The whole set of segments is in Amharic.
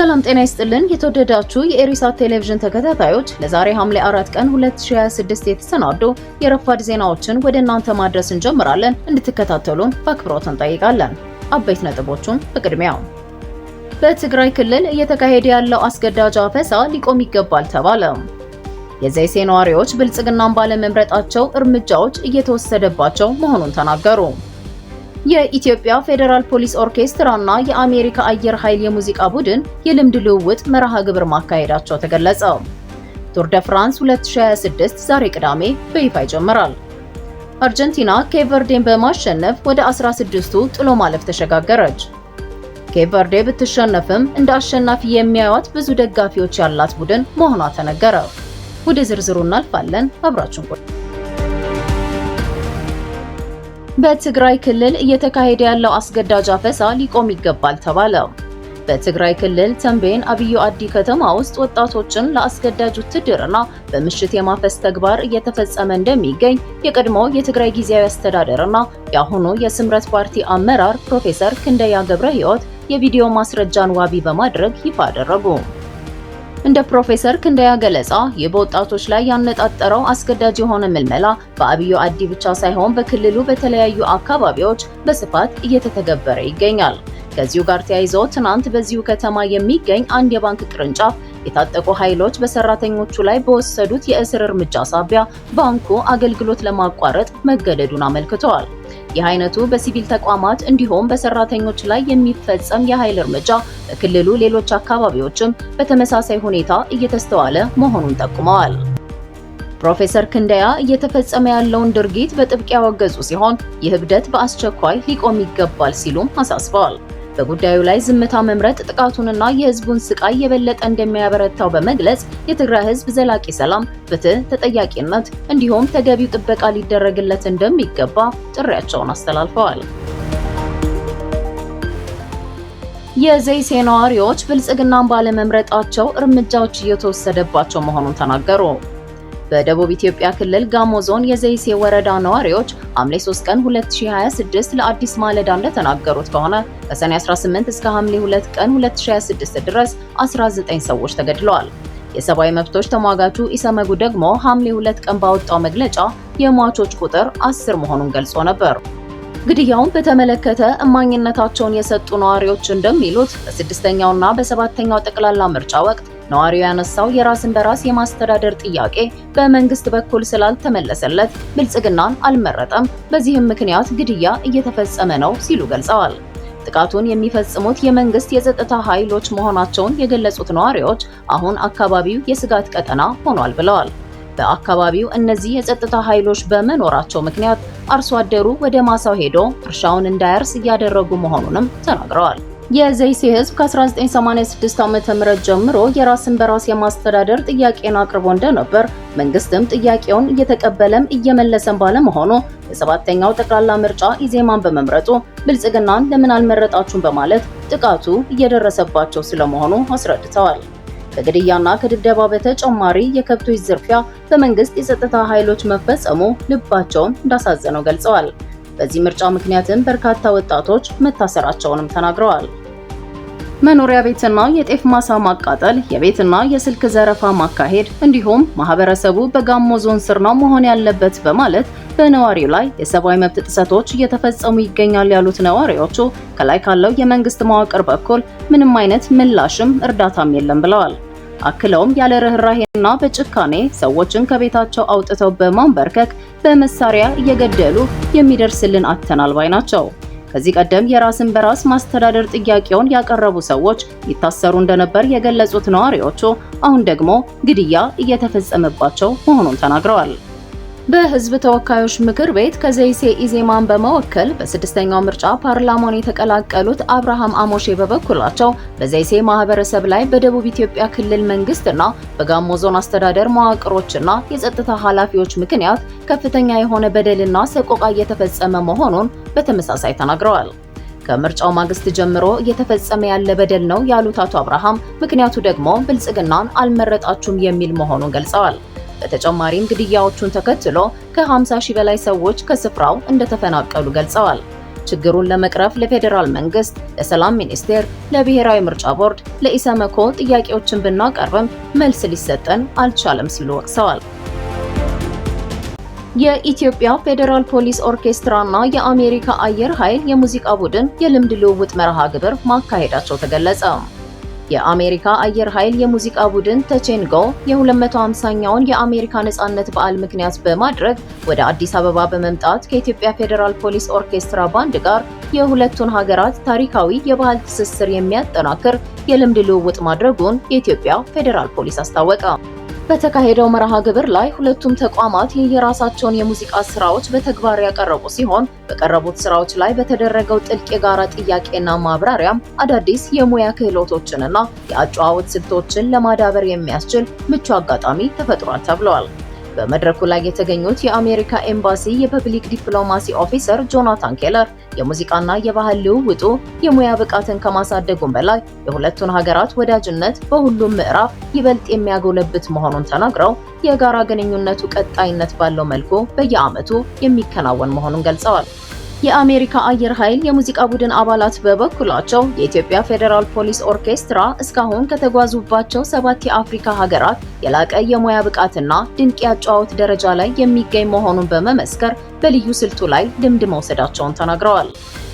ሰላም ጤና ይስጥልን የተወደዳችሁ የኤሪሳት ቴሌቪዥን ተከታታዮች ለዛሬ ሐምሌ 4 ቀን 2026 የተሰናዱ የረፋድ ዜናዎችን ወደ እናንተ ማድረስ እንጀምራለን። እንድትከታተሉን በአክብሮት እንጠይቃለን። አበይት ነጥቦቹን በቅድሚያው በትግራይ ክልል እየተካሄደ ያለው አስገዳጅ አፈሳ ሊቆም ይገባል ተባለ። የዘይሴ ነዋሪዎች ብልጽግናን ባለመምረጣቸው እርምጃዎች እየተወሰደባቸው መሆኑን ተናገሩ። የኢትዮጵያ ፌዴራል ፖሊስ ኦርኬስትራና የአሜሪካ አየር ኃይል የሙዚቃ ቡድን የልምድ ልውውጥ መርሃ ግብር ማካሄዳቸው ተገለጸ። ቱር ደ ፍራንስ 2026 ዛሬ ቅዳሜ በይፋ ይጀምራል። አርጀንቲና ኬፕ ቨርዴን በማሸነፍ ወደ 16ቱ ጥሎ ማለፍ ተሸጋገረች። ኬፕ ቨርዴ ብትሸነፍም እንደ አሸናፊ የሚያዩት ብዙ ደጋፊዎች ያላት ቡድን መሆኗ ተነገረ። ወደ ዝርዝሩ እናልፋለን። አብራችሁን ቆዩ። በትግራይ ክልል እየተካሄደ ያለው አስገዳጅ አፈሳ ሊቆም ይገባል ተባለ። በትግራይ ክልል ተንቤን አብዮ አዲ ከተማ ውስጥ ወጣቶችን ለአስገዳጅ ውትድርና በምሽት የማፈስ ተግባር እየተፈጸመ እንደሚገኝ የቀድሞው የትግራይ ጊዜያዊ አስተዳደርና የአሁኑ የስምረት ፓርቲ አመራር ፕሮፌሰር ክንደያ ገብረ ሕይወት የቪዲዮ ማስረጃን ዋቢ በማድረግ ይፋ አደረጉ። እንደ ፕሮፌሰር ክንደያ ገለጻ ይህ በወጣቶች ላይ ያነጣጠረው አስገዳጅ የሆነ ምልመላ በአብዮ አዲ ብቻ ሳይሆን በክልሉ በተለያዩ አካባቢዎች በስፋት እየተተገበረ ይገኛል። ከዚሁ ጋር ተያይዞ ትናንት በዚሁ ከተማ የሚገኝ አንድ የባንክ ቅርንጫፍ የታጠቁ ኃይሎች በሰራተኞቹ ላይ በወሰዱት የእስር እርምጃ ሳቢያ ባንኩ አገልግሎት ለማቋረጥ መገደዱን አመልክተዋል። ይህ አይነቱ በሲቪል ተቋማት እንዲሁም በሰራተኞች ላይ የሚፈጸም የኃይል እርምጃ በክልሉ ሌሎች አካባቢዎችም በተመሳሳይ ሁኔታ እየተስተዋለ መሆኑን ጠቁመዋል። ፕሮፌሰር ክንደያ እየተፈጸመ ያለውን ድርጊት በጥብቅ ያወገዙ ሲሆን ይህ እብደት በአስቸኳይ ሊቆም ይገባል ሲሉም አሳስበዋል። በጉዳዩ ላይ ዝምታ መምረጥ ጥቃቱንና የህዝቡን ስቃይ የበለጠ እንደሚያበረታው በመግለጽ የትግራይ ህዝብ ዘላቂ ሰላም፣ ፍትህ፣ ተጠያቂነት እንዲሁም ተገቢው ጥበቃ ሊደረግለት እንደሚገባ ጥሪያቸውን አስተላልፈዋል። የዘይሴ ነዋሪዎች ብልጽግናን ባለመምረጣቸው እርምጃዎች እየተወሰደባቸው መሆኑን ተናገሩ። በደቡብ ኢትዮጵያ ክልል ጋሞ ዞን የዘይሴ ወረዳ ነዋሪዎች ሐምሌ 3 ቀን 2026 ለአዲስ ማለዳ እንደተናገሩት ከሆነ ከሰኔ 18 እስከ ሐምሌ 2 ቀን 2026 ድረስ 19 ሰዎች ተገድለዋል። የሰብአዊ መብቶች ተሟጋቹ ኢሰመጉ ደግሞ ሐምሌ 2 ቀን ባወጣው መግለጫ የሟቾች ቁጥር 10 መሆኑን ገልጾ ነበር። ግድያውን በተመለከተ እማኝነታቸውን የሰጡ ነዋሪዎች እንደሚሉት በስድስተኛውና በሰባተኛው ጠቅላላ ምርጫ ወቅት ነዋሪው ያነሳው የራስን በራስ የማስተዳደር ጥያቄ በመንግስት በኩል ስላልተመለሰለት ብልጽግናን አልመረጠም፣ በዚህም ምክንያት ግድያ እየተፈጸመ ነው ሲሉ ገልጸዋል። ጥቃቱን የሚፈጽሙት የመንግስት የጸጥታ ኃይሎች መሆናቸውን የገለጹት ነዋሪዎች አሁን አካባቢው የስጋት ቀጠና ሆኗል ብለዋል። በአካባቢው እነዚህ የጸጥታ ኃይሎች በመኖራቸው ምክንያት አርሶ አደሩ ወደ ማሳው ሄዶ እርሻውን እንዳያርስ እያደረጉ መሆኑንም ተናግረዋል። የዘይሴ ህዝብ ከ1986 ዓ.ም ጀምሮ የራስን በራስ የማስተዳደር ጥያቄን አቅርቦ እንደነበር መንግስትም ጥያቄውን እየተቀበለም እየመለሰም ባለመሆኑ የሰባተኛው ጠቅላላ ምርጫ ኢዜማን በመምረጡ ብልጽግናን ለምን አልመረጣችሁም በማለት ጥቃቱ እየደረሰባቸው ስለመሆኑ አስረድተዋል። ከግድያና ከድብደባ በተጨማሪ የከብቶች ዝርፊያ በመንግስት የጸጥታ ኃይሎች መፈጸሙ ልባቸውን እንዳሳዘነው ገልጸዋል። በዚህ ምርጫ ምክንያትም በርካታ ወጣቶች መታሰራቸውንም ተናግረዋል። መኖሪያ ቤትና የጤፍ ማሳ ማቃጠል፣ የቤትና የስልክ ዘረፋ ማካሄድ እንዲሁም ማህበረሰቡ በጋሞ ዞን ስር ነው መሆን ያለበት በማለት በነዋሪው ላይ የሰብአዊ መብት ጥሰቶች እየተፈጸሙ ይገኛል ያሉት ነዋሪዎቹ ከላይ ካለው የመንግስት መዋቅር በኩል ምንም አይነት ምላሽም እርዳታም የለም ብለዋል። አክለውም ያለ ርህራሄና በጭካኔ ሰዎችን ከቤታቸው አውጥተው በማንበርከክ በመሳሪያ እየገደሉ የሚደርስልን አጥተናል ባይ ናቸው። ከዚህ ቀደም የራስን በራስ ማስተዳደር ጥያቄውን ያቀረቡ ሰዎች ይታሰሩ እንደነበር የገለጹት ነዋሪዎቹ አሁን ደግሞ ግድያ እየተፈጸመባቸው መሆኑን ተናግረዋል። በህዝብ ተወካዮች ምክር ቤት ከዘይሴ ኢዜማን በመወከል በስድስተኛው ምርጫ ፓርላማውን የተቀላቀሉት አብርሃም አሞሼ በበኩላቸው በዘይሴ ማህበረሰብ ላይ በደቡብ ኢትዮጵያ ክልል መንግስትና በጋሞ ዞን አስተዳደር መዋቅሮችና የጸጥታ ኃላፊዎች ምክንያት ከፍተኛ የሆነ በደልና ሰቆቃ እየተፈጸመ መሆኑን በተመሳሳይ ተናግረዋል። ከምርጫው ማግስት ጀምሮ እየተፈጸመ ያለ በደል ነው ያሉት አቶ አብርሃም ምክንያቱ ደግሞ ብልጽግናን አልመረጣችሁም የሚል መሆኑን ገልጸዋል። በተጨማሪም ግድያዎቹን ተከትሎ ከ50 ሺህ በላይ ሰዎች ከስፍራው እንደተፈናቀሉ ገልጸዋል። ችግሩን ለመቅረፍ ለፌዴራል መንግስት፣ ለሰላም ሚኒስቴር፣ ለብሔራዊ ምርጫ ቦርድ፣ ለኢሰመኮ ጥያቄዎችን ብናቀርብም መልስ ሊሰጠን አልቻለም ሲሉ ወቅሰዋል። የኢትዮጵያ ፌዴራል ፖሊስ ኦርኬስትራና የአሜሪካ አየር ኃይል የሙዚቃ ቡድን የልምድ ልውውጥ መርሃ ግብር ማካሄዳቸው ተገለጸ። የአሜሪካ አየር ኃይል የሙዚቃ ቡድን ተቼንጎ የ250ኛውን የአሜሪካ ነጻነት በዓል ምክንያት በማድረግ ወደ አዲስ አበባ በመምጣት ከኢትዮጵያ ፌዴራል ፖሊስ ኦርኬስትራ ባንድ ጋር የሁለቱን ሀገራት ታሪካዊ የባህል ትስስር የሚያጠናክር የልምድ ልውውጥ ማድረጉን የኢትዮጵያ ፌዴራል ፖሊስ አስታወቀ። በተካሄደው መርሃ ግብር ላይ ሁለቱም ተቋማት የየራሳቸውን የሙዚቃ ስራዎች በተግባር ያቀረቡ ሲሆን በቀረቡት ስራዎች ላይ በተደረገው ጥልቅ የጋራ ጥያቄና ማብራሪያም አዳዲስ የሙያ ክህሎቶችንና የአጨዋወት ስልቶችን ለማዳበር የሚያስችል ምቹ አጋጣሚ ተፈጥሯል ተብሏል። በመድረኩ ላይ የተገኙት የአሜሪካ ኤምባሲ የፐብሊክ ዲፕሎማሲ ኦፊሰር ጆናታን ኬለር የሙዚቃና የባህል ልውውጡ የሙያ ብቃትን ከማሳደጉም በላይ የሁለቱን ሀገራት ወዳጅነት በሁሉም ምዕራፍ ይበልጥ የሚያጎለብት መሆኑን ተናግረው የጋራ ግንኙነቱ ቀጣይነት ባለው መልኩ በየዓመቱ የሚከናወን መሆኑን ገልጸዋል። የአሜሪካ አየር ኃይል የሙዚቃ ቡድን አባላት በበኩላቸው የኢትዮጵያ ፌዴራል ፖሊስ ኦርኬስትራ እስካሁን ከተጓዙባቸው 7 የአፍሪካ ሀገራት የላቀ የሙያ ብቃትና ድንቅ የአጨዋወት ደረጃ ላይ የሚገኝ መሆኑን በመመስከር በልዩ ስልቱ ላይ ልምድ መውሰዳቸውን ተናግረዋል።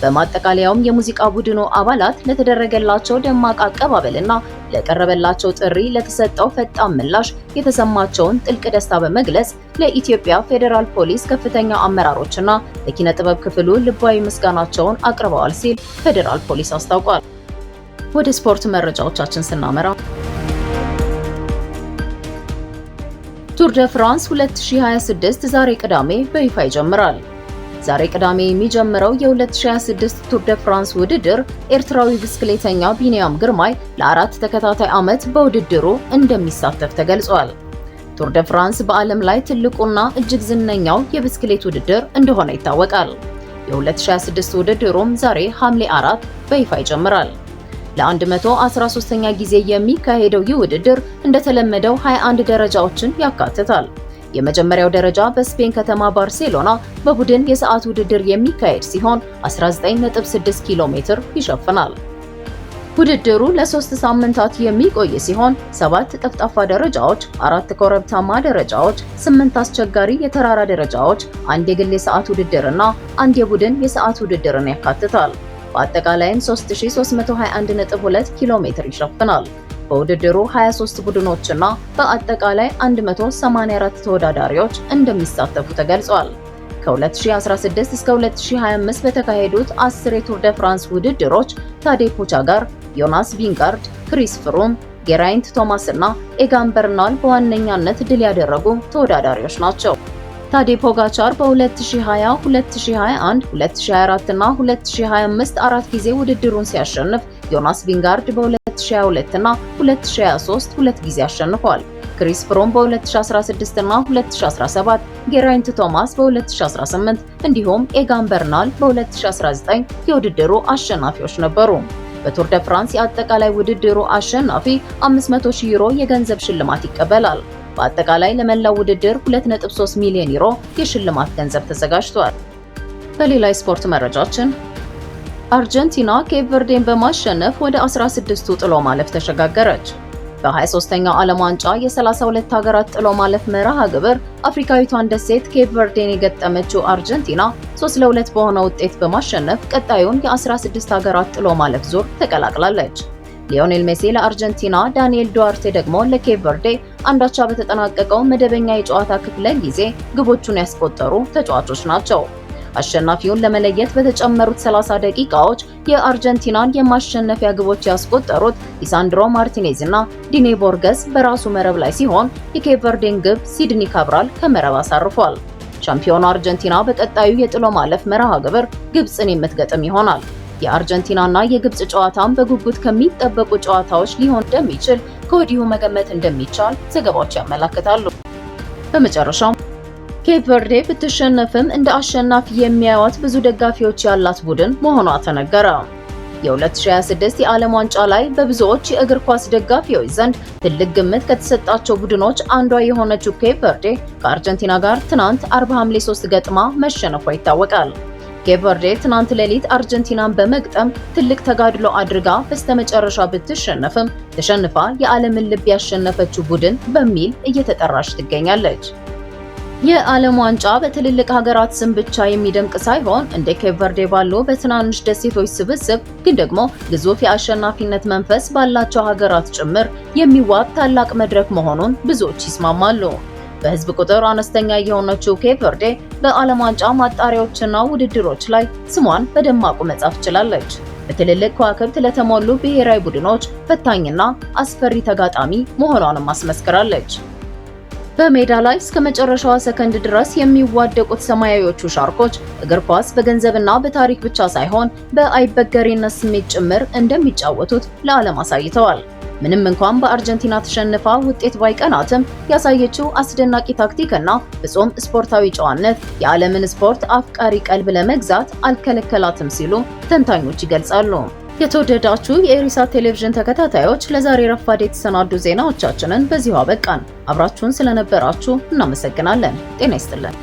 በማጠቃለያውም የሙዚቃ ቡድኑ አባላት ለተደረገላቸው ደማቅ አቀባበልና ለቀረበላቸው ጥሪ ለተሰጠው ፈጣን ምላሽ የተሰማቸውን ጥልቅ ደስታ በመግለጽ ለኢትዮጵያ ፌዴራል ፖሊስ ከፍተኛ አመራሮችና ለኪነ ጥበብ ክፍሉ ልባዊ ምስጋናቸውን አቅርበዋል ሲል ፌዴራል ፖሊስ አስታውቋል። ወደ ስፖርት መረጃዎቻችን ስናመራ ቱር ደ ፍራንስ 2026 ዛሬ ቅዳሜ በይፋ ይጀምራል። ዛሬ ቅዳሜ የሚጀምረው የ2026 ቱር ደ ፍራንስ ውድድር ኤርትራዊ ብስክሌተኛ ቢኒያም ግርማይ ለ4 ተከታታይ ዓመት በውድድሩ እንደሚሳተፍ ተገልጿል። ቱር ደ ፍራንስ በዓለም ላይ ትልቁና እጅግ ዝነኛው የብስክሌት ውድድር እንደሆነ ይታወቃል። የ2026 ውድድሩም ዛሬ ሐምሌ 4 በይፋ ይጀምራል። ለ113ኛ ጊዜ የሚካሄደው ይህ ውድድር እንደተለመደው 21 ደረጃዎችን ያካትታል። የመጀመሪያው ደረጃ በስፔን ከተማ ባርሴሎና በቡድን የሰዓት ውድድር የሚካሄድ ሲሆን 19.6 ኪሎ ሜትር ይሸፍናል። ውድድሩ ለ3 ሳምንታት የሚቆይ ሲሆን 7 ጠፍጣፋ ደረጃዎች፣ 4 ኮረብታማ ደረጃዎች፣ 8 አስቸጋሪ የተራራ ደረጃዎች፣ 1 የግል የሰዓት ውድድርና 1 የቡድን የሰዓት ውድድርን ያካትታል። በአጠቃላይም 3321.2 ኪሎ ሜትር ይሸፍናል። በውድድሩ 23 ቡድኖችና በአጠቃላይ 184 ተወዳዳሪዎች እንደሚሳተፉ ተገልጿል። ከ2016 እስከ 2025 በተካሄዱት 10 የቱር ደ ፍራንስ ውድድሮች ታዴይ ፖጋቻር፣ ዮናስ ቪንጋርድ፣ ክሪስ ፍሩም፣ ጌራይንት ቶማስ እና ኤጋን በርናል በዋነኛነት ድል ያደረጉ ተወዳዳሪዎች ናቸው። ታዴይ ፖጋቻር በ2020፣ 2021፣ 2024 እና 2025 4 ጊዜ ውድድሩን ሲያሸንፍ ዮናስ ቪንጋርድ በ2022 እና 2023 2 ጊዜ አሸንፏል። ክሪስ ፍሮም በ2016 እና 2017፣ ጌራይንት ቶማስ በ2018 እንዲሁም ኤጋን በርናል በ2019 የውድድሩ አሸናፊዎች ነበሩ። በቱር ደ ፍራንስ የአጠቃላይ ውድድሩ አሸናፊ 500,000 ዩሮ የገንዘብ ሽልማት ይቀበላል። በአጠቃላይ ለመላው ውድድር 2.3 ሚሊዮን ዩሮ የሽልማት ገንዘብ ተዘጋጅቷል። በሌላ የስፖርት መረጃችን አርጀንቲና ኬፕ ቨርዴን በማሸነፍ ወደ 16ቱ ጥሎ ማለፍ ተሸጋገረች። በ23ኛው ዓለም ዋንጫ የ32 ሀገራት ጥሎ ማለፍ መርሃ ግብር አፍሪካዊቷን ደሴት ኬፕ ቨርዴን የገጠመችው አርጀንቲና 3-2 በሆነ ውጤት በማሸነፍ ቀጣዩን የ16 ሀገራት ጥሎ ማለፍ ዙር ተቀላቅላለች። ሊዮኔል ሜሲ ለአርጀንቲና፣ ዳንኤል ዱዋርቴ ደግሞ ለኬፕ ቨርዴ አንዳቻ በተጠናቀቀው መደበኛ የጨዋታ ክፍለ ጊዜ ግቦቹን ያስቆጠሩ ተጫዋቾች ናቸው። አሸናፊውን ለመለየት በተጨመሩት 30 ደቂቃዎች የአርጀንቲናን የማሸነፊያ ግቦች ያስቆጠሩት ሊሳንድሮ ማርቲኔዝ እና ዲኔ ቦርገስ በራሱ መረብ ላይ ሲሆን የኬፕ ቨርዴን ግብ ሲድኒ ካብራል ከመረብ አሳርፏል። ሻምፒዮኑ አርጀንቲና በቀጣዩ የጥሎ ማለፍ መርሃ ግብር ግብፅን የምትገጥም ይሆናል። የአርጀንቲናና የግብፅ ጨዋታም በጉጉት ከሚጠበቁ ጨዋታዎች ሊሆን እንደሚችል ከወዲሁ መገመት እንደሚቻል ዘገባዎች ያመለክታሉ። በመጨረሻው ኬፕ ቨርዴ ብትሸነፍም እንደ አሸናፊ የሚያዩት ብዙ ደጋፊዎች ያላት ቡድን መሆኗ ተነገረ። የ2026 የዓለም ዋንጫ ላይ በብዙዎች የእግር ኳስ ደጋፊዎች ዘንድ ትልቅ ግምት ከተሰጣቸው ቡድኖች አንዷ የሆነችው ኬፕ ቨርዴ ከአርጀንቲና ጋር ትናንት 40 ሐምሌ 3 ገጥማ መሸነፏ ይታወቃል። ኬፕ ቨርዴ ትናንት ሌሊት አርጀንቲናን በመግጠም ትልቅ ተጋድሎ አድርጋ በስተመጨረሻ ብትሸነፍም ተሸንፋ የዓለምን ልብ ያሸነፈችው ቡድን በሚል እየተጠራች ትገኛለች። የዓለም ዋንጫ በትልልቅ ሀገራት ስም ብቻ የሚደምቅ ሳይሆን እንደ ኬፕ ቨርዴ ባሉ በትናንሽ ደሴቶች ስብስብ ግን ደግሞ ግዙፍ የአሸናፊነት መንፈስ ባላቸው ሀገራት ጭምር የሚዋብ ታላቅ መድረክ መሆኑን ብዙዎች ይስማማሉ። በህዝብ ቁጥር አነስተኛ የሆነችው ኬፕ ቨርዴ በዓለም ዋንጫ ማጣሪያዎችና ውድድሮች ላይ ስሟን በደማቁ መጻፍ ችላለች። በትልልቅ ከዋክብት ለተሞሉ ብሔራዊ ቡድኖች ፈታኝና አስፈሪ ተጋጣሚ መሆኗንም አስመስክራለች። በሜዳ ላይ እስከ መጨረሻዋ ሰከንድ ድረስ የሚዋደቁት ሰማያዊዎቹ ሻርኮች እግር ኳስ በገንዘብና በታሪክ ብቻ ሳይሆን በአይበገሬነት ስሜት ጭምር እንደሚጫወቱት ለዓለም አሳይተዋል። ምንም እንኳን በአርጀንቲና ተሸንፋ ውጤት ባይቀናትም ያሳየችው አስደናቂ ታክቲክና ፍጹም ስፖርታዊ ጨዋነት የዓለምን ስፖርት አፍቃሪ ቀልብ ለመግዛት አልከለከላትም ሲሉ ተንታኞች ይገልጻሉ። የተወደዳችሁ የኢሪሳት ቴሌቪዥን ተከታታዮች ለዛሬ ረፋድ የተሰናዱ ዜናዎቻችንን በዚሁ አበቃን። አብራችሁን ስለነበራችሁ እናመሰግናለን። ጤና ይስጥልን።